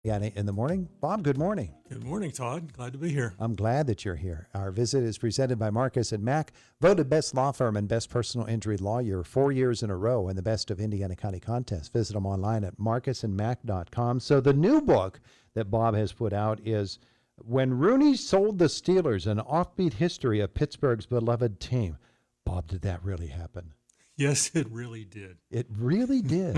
In the morning. Bob, good morning. Good morning, Todd. Glad to be here. I'm glad that you're here. Our visit is presented by Marcus and Mack, voted best law firm and best personal injury lawyer 4 years in a row in the Best of Indiana County contest. Visit them online at marcusandmack.com. So the new book that Bob has put out is When Ronney Sold the Steelers, an offbeat history of Pittsburgh's beloved team. Bob, did that really happen? Yes, it really did. It really did.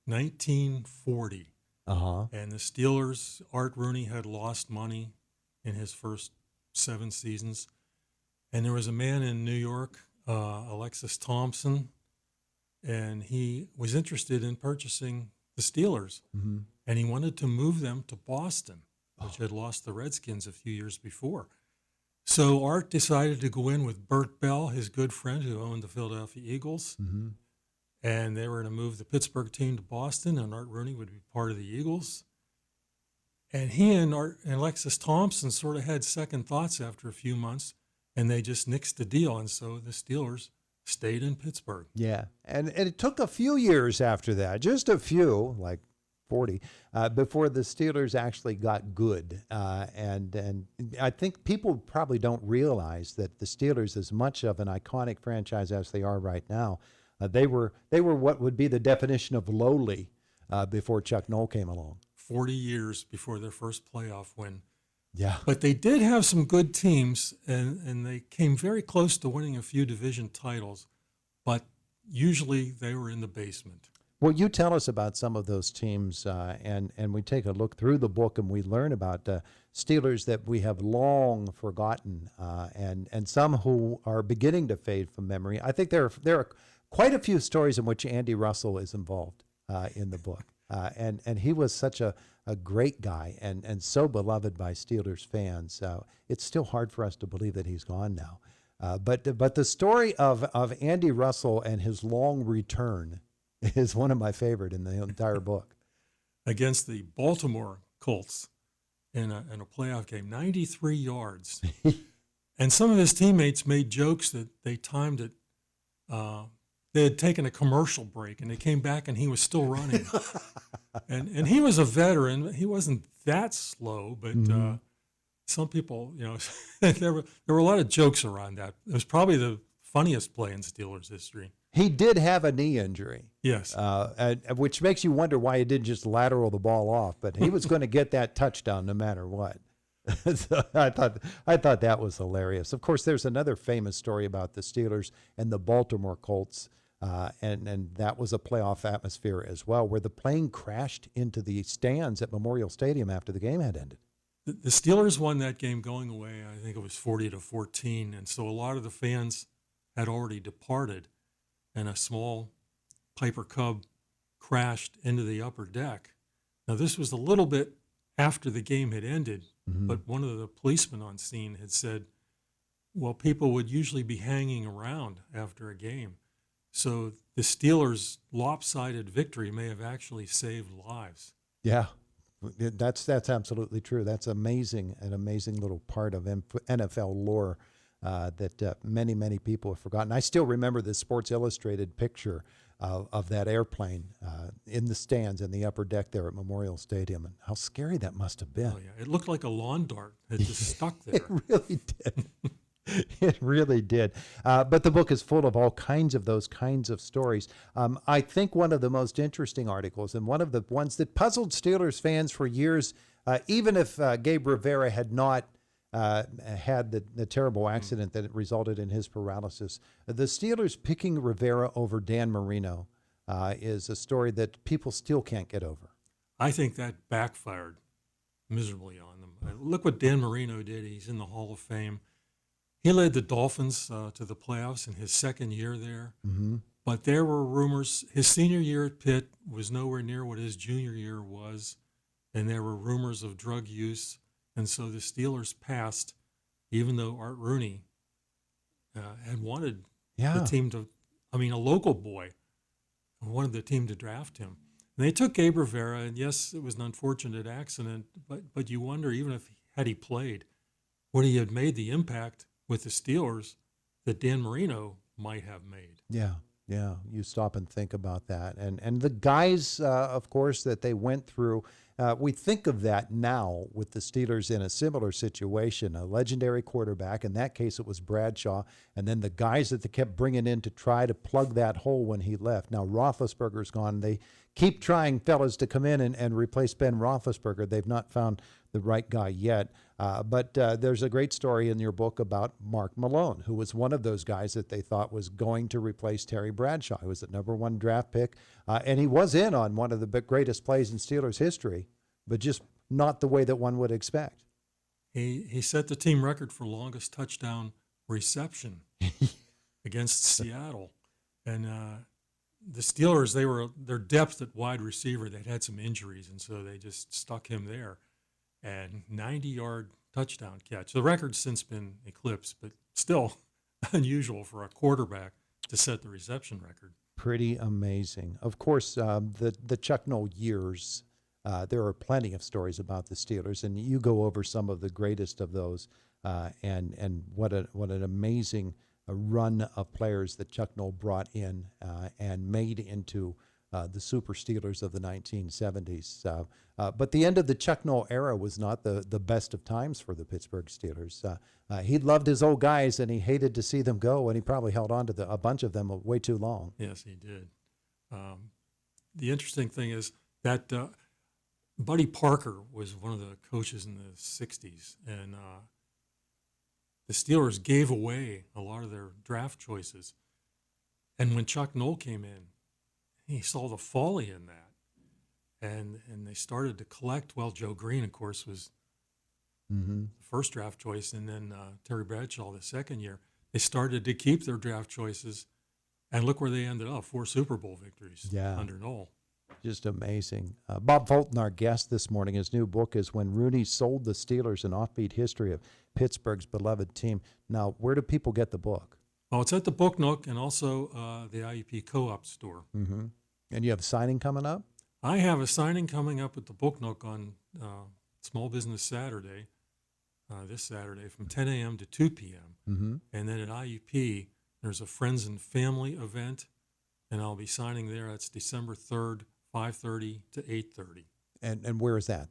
1940. Uh-huh. And the Steelers, Art Rooney had lost money in his first 7 seasons. And there was a man in New York, Alexis Thompson, and he was interested in purchasing the Steelers. Mm-hmm. And he wanted to move them to Boston, which had lost the Redskins a few years before. So Art decided to go in with Bert Bell, his good friend who owned the Philadelphia Eagles. Mm-hmm. And they were going to move the Pittsburgh team to Boston, and Art Rooney would be part of the Eagles. And he and Alexis Thompson sort of had second thoughts after a few months, and they just nixed the deal. And so the Steelers stayed in Pittsburgh. Yeah, and it took a few years after that, just a few, like 40, before the Steelers actually got good. And I think people probably don't realize that the Steelers, as much of an iconic franchise as they are right now, they were what would be the definition of lowly before Chuck Noll came along. 40 years before their first playoff win. Yeah. But they did have some good teams, and they came very close to winning a few division titles, but usually they were in the basement. Well, you tell us about some of those teams, and we take a look through the book, and we learn about Steelers that we have long forgotten, and some who are beginning to fade from memory. I think there are quite a few stories in which Andy Russell is involved in the book. And he was such a great guy and so beloved by Steelers fans. It's still hard for us to believe that he's gone now. But the story of Andy Russell and his long return is one of my favorite in the entire book. Against the Baltimore Colts in a playoff game, 93 yards. And some of his teammates made jokes that they timed it. They had taken a commercial break, and they came back, and he was still running. and he was a veteran. He wasn't that slow, but some people, there were a lot of jokes around that. It was probably the funniest play in Steelers history. He did have a knee injury. Yes. Which makes you wonder why he didn't just lateral the ball off, but he was going to get that touchdown no matter what. So I thought that was hilarious. Of course, there's another famous story about the Steelers and the Baltimore Colts. And that was a playoff atmosphere as well, where the plane crashed into the stands at Memorial Stadium after the game had ended. The Steelers won that game going away. I think it was 40-14, and so a lot of the fans had already departed, and a small Piper Cub crashed into the upper deck. Now, this was a little bit after the game had ended, but one of the policemen on scene had said, well, people would usually be hanging around after a game. So the Steelers' lopsided victory may have actually saved lives. Yeah, that's absolutely true. That's amazing, an amazing little part of NFL lore that many people have forgotten. I still remember the Sports Illustrated picture of that airplane in the stands in the upper deck there at Memorial Stadium, and how scary that must have been. Oh, yeah. It looked like a lawn dart had just stuck there. It really did. It really did. But the book is full of all kinds of those kinds of stories. I think one of the most interesting articles, and one of the ones that puzzled Steelers fans for years, even if Gabe Rivera had not had the terrible accident that resulted in his paralysis, the Steelers picking Rivera over Dan Marino is a story that people still can't get over. I think that backfired miserably on them. Look what Dan Marino did. He's in the Hall of Fame. He led the Dolphins to the playoffs in his second year there. Mm-hmm. But there were rumors. His senior year at Pitt was nowhere near what his junior year was, and there were rumors of drug use. And so the Steelers passed, even though Art Rooney had wanted the team to, a local boy, wanted the team to draft him. And they took Gabe Rivera, and yes, it was an unfortunate accident, but you wonder, even if had he played, would he have made the impact with the Steelers that Dan Marino might have made? Yeah. You stop and think about that. And the guys, of course, that they went through We think of that now with the Steelers in a similar situation, a legendary quarterback. In that case, it was Bradshaw, and then the guys that they kept bringing in to try to plug that hole when he left. Now Roethlisberger's gone. They keep trying fellas to come in and replace Ben Roethlisberger. They've not found the right guy yet. But there's a great story in your book about Mark Malone, who was one of those guys that they thought was going to replace Terry Bradshaw. He was the #1 draft pick, and he was in on one of the greatest plays in Steelers history, but just not the way that one would expect. He set the team record for longest touchdown reception against Seattle. And the Steelers, their depth at wide receiver, they'd had some injuries, and so they just stuck him there. And 90-yard touchdown catch. The record's since been eclipsed, but still unusual for a quarterback to set the reception record. Pretty amazing. Of course, the Chuck Noll years, there are plenty of stories about the Steelers, and you go over some of the greatest of those, and what an amazing run of players that Chuck Noll brought in and made into the Super Steelers of the 1970s. But the end of the Chuck Noll era was not the best of times for the Pittsburgh Steelers. He loved his old guys, and he hated to see them go, and he probably held on to a bunch of them way too long. Yes, he did. The interesting thing is that Buddy Parker was one of the coaches in the 60s, and the Steelers gave away a lot of their draft choices. And when Chuck Noll came in, he saw the folly in that. And they started to collect. Well, Joe Green, of course, was the first draft choice, and then Terry Bradshaw the second year. They started to keep their draft choices, and look where they ended up, 4 Super Bowl victories under Noll. Just amazing. Bob Fulton, our guest this morning, his new book is When Ronney Sold the Steelers, an offbeat history of Pittsburgh's beloved team. Now, where do people get the book? Well, it's at the Book Nook and also the IUP Co-op store. Mm-hmm. And you have a signing coming up? I have a signing coming up at the Book Nook on Small Business Saturday, this Saturday, from 10 a.m. to 2 p.m. Mm-hmm. And then at IUP, there's a Friends and Family event, and I'll be signing there. That's December 3rd, 5:30 to 8:30. And where is that?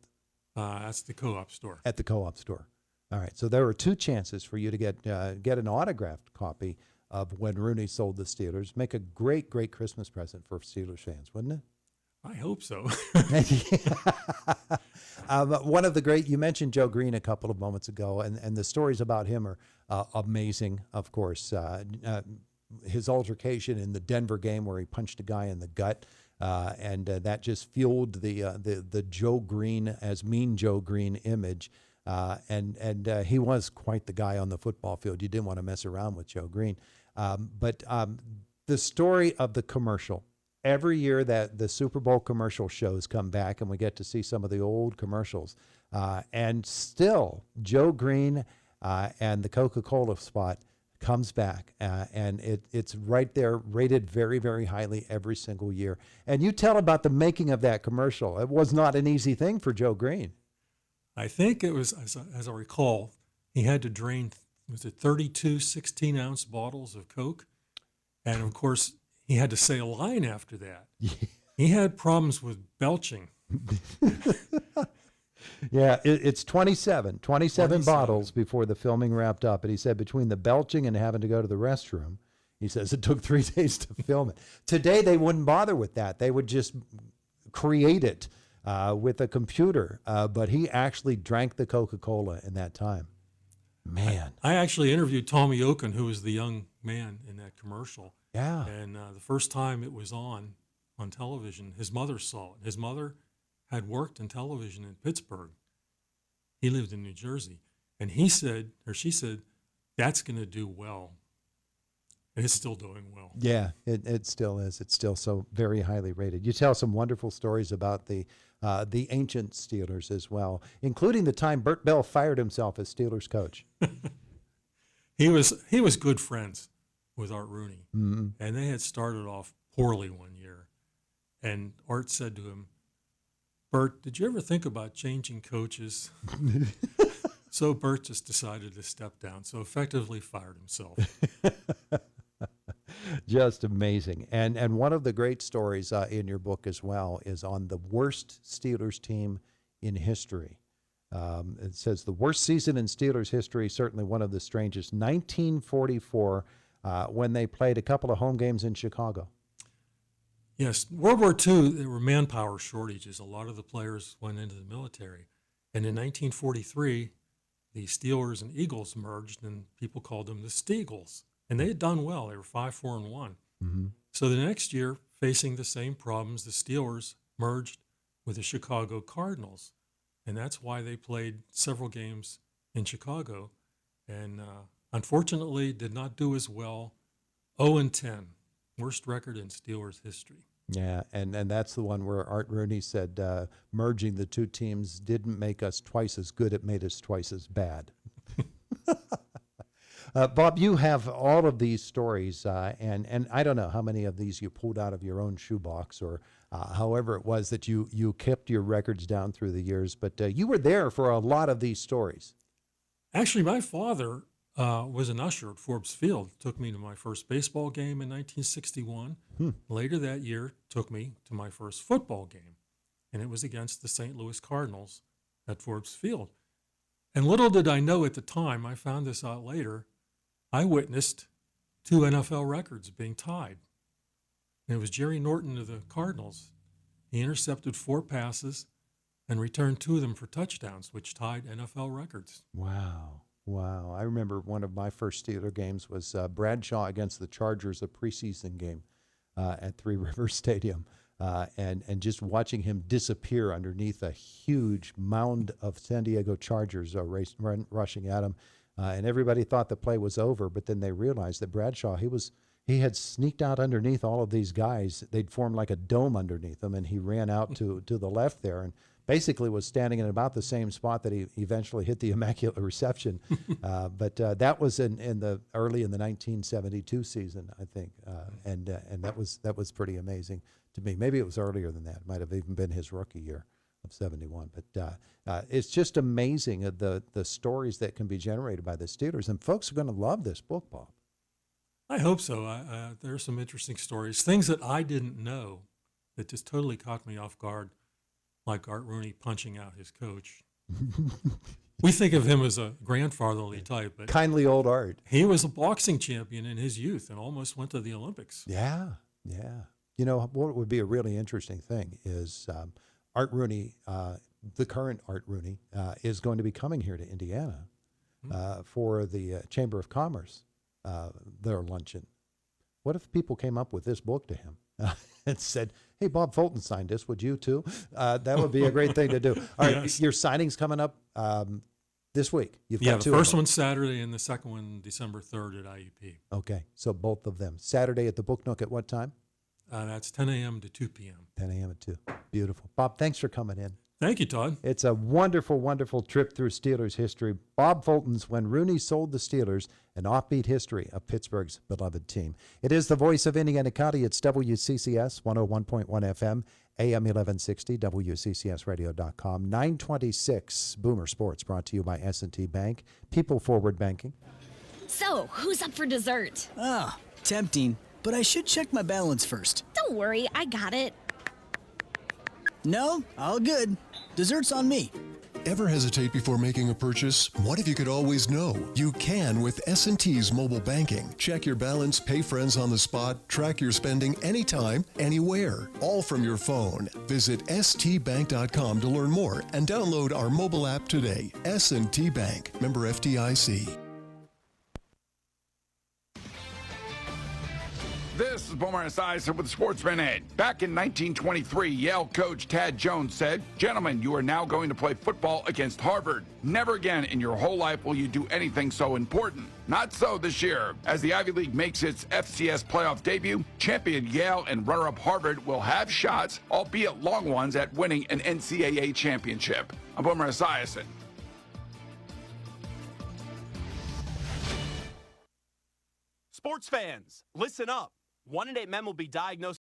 That's the Co-op store. At the Co-op store. All right. So there are 2 chances for you to get an autographed copy of When Ronney Sold the Steelers. Make a great, great Christmas present for Steelers fans, wouldn't it? I hope so. One of the great, you mentioned Joe Green a couple of moments ago, and the stories about him are amazing, of course. His altercation in the Denver game where he punched a guy in the gut, and that just fueled the Joe Green as Mean Joe Green image. And he was quite the guy on the football field. You didn't want to mess around with Joe Green. But the story of the commercial, every year that the Super Bowl commercial shows come back and we get to see some of the old commercials, and still Joe Green and the Coca-Cola spot comes back, and it's right there, rated very, very highly every single year. And you tell about the making of that commercial. It was not an easy thing for Joe Green. I think it was, as I recall, he had to drain, was it 32 16-ounce bottles of Coke? And, of course, he had to say a line after that. He had problems with belching. Yeah, it's 27 bottles before the filming wrapped up. And he said between the belching and having to go to the restroom, he says it took 3 days to film it. Today, they wouldn't bother with that. They would just create it with a computer. But he actually drank the Coca-Cola in that time. Man. I actually interviewed Tommy Oken, who was the young man in that commercial. Yeah. And the first time it was on television, his mother saw it. His mother had worked in television in Pittsburgh. He lived in New Jersey. And he said, or she said, that's going to do well. And it's still doing well. Yeah, it still is. It's still so very highly rated. You tell some wonderful stories about the ancient Steelers as well, including the time Bert Bell fired himself as Steelers coach. He was good friends with Art Rooney. Mm-hmm. And they had started off poorly one year. And Art said to him, Bert, did you ever think about changing coaches? So Bert just decided to step down, so effectively fired himself. Just amazing. And one of the great stories in your book as well is on the worst Steelers team in history. It says the worst season in Steelers history, certainly one of the strangest, 1944, when they played a couple of home games in Chicago. Yes, World War II, there were manpower shortages. A lot of the players went into the military. And in 1943, the Steelers and Eagles merged, and people called them the Steagles. And they had done well. They were 5-4-1. Mm-hmm. So the next year, facing the same problems, the Steelers merged with the Chicago Cardinals. And that's why they played several games in Chicago. And unfortunately, did not do as well. 0-10, worst record in Steelers history. Yeah, and that's the one where Art Rooney said merging the two teams didn't make us twice as good, it made us twice as bad. Bob, you have all of these stories, and I don't know how many of these you pulled out of your own shoebox or however it was that you kept your records down through the years, but you were there for a lot of these stories. Actually, my father was an usher at Forbes Field. Took me to my first baseball game in 1961. Later that year, took me to my first football game, and it was against the St. Louis Cardinals at Forbes Field. And little did I know at the time, I found this out later, I witnessed 2 NFL records being tied. And it was Jerry Norton of the Cardinals. He intercepted 4 passes and returned 2 of them for touchdowns, which tied NFL records. Wow. I remember one of my first Steeler games was Bradshaw against the Chargers, a preseason game at Three Rivers Stadium, and just watching him disappear underneath a huge mound of San Diego Chargers rushing at him. And everybody thought the play was over, but then they realized that Bradshaw, he had sneaked out underneath all of these guys. They'd formed like a dome underneath him, and he ran out to the left there and basically was standing in about the same spot that he eventually hit the Immaculate Reception. But that was in the 1972 season, I think, and that was pretty amazing to me. Maybe it was earlier than that. It might have even been his rookie year of 71. But it's just amazing the stories that can be generated by the Steelers, and folks are going to love this book, Bob. I hope so. There are some interesting stories, things that I didn't know that just totally caught me off guard, like Art Rooney punching out his coach. We think of him as a grandfatherly type, but kindly old Art. He was a boxing champion in his youth and almost went to the Olympics. Yeah. You know, what would be a really interesting thing is Art Rooney, the current Art Rooney, is going to be coming here to Indiana for the Chamber of Commerce, their luncheon. What if people came up with this book to him and said, hey, Bob Fulton signed this, would you too? That would be a great thing to do. All right, Yes. Your signing's coming up this week. You've Yeah, got the 2 first of them. one's Saturday and the second one December 3rd at IUP. Okay, so both of them. Saturday at the Book Nook at what time? That's 10 a.m. to 2 p.m. 10 a.m. at 2. Beautiful. Bob, thanks for coming in. Thank you, Todd. It's a wonderful, wonderful trip through Steelers history. Bob Fulton's When Rooney Sold the Steelers, an offbeat history of Pittsburgh's beloved team. It is the voice of Indiana County. It's WCCS 101.1 FM, AM 1160, WCCSradio.com. 926 Boomer Sports, brought to you by S&T Bank, People Forward Banking. So, who's up for dessert? Ah, tempting, but I should check my balance first. Don't worry, I got it. No, all good. Dessert's on me. Ever hesitate before making a purchase? What if you could always know? You can with S&T's mobile banking. Check your balance, pay friends on the spot, track your spending anytime, anywhere, all from your phone. Visit stbank.com to learn more and download our mobile app today. S&T Bank, member FDIC. This is Boomer Esiason with Sportsman Ed. Back in 1923, Yale coach Tad Jones said, "Gentlemen, you are now going to play football against Harvard. Never again in your whole life will you do anything so important." Not so this year. As the Ivy League makes its FCS playoff debut, champion Yale and runner-up Harvard will have shots, albeit long ones, at winning an NCAA championship. I'm Boomer Esiason. Sports fans, listen up. 1 in 8 men will be diagnosed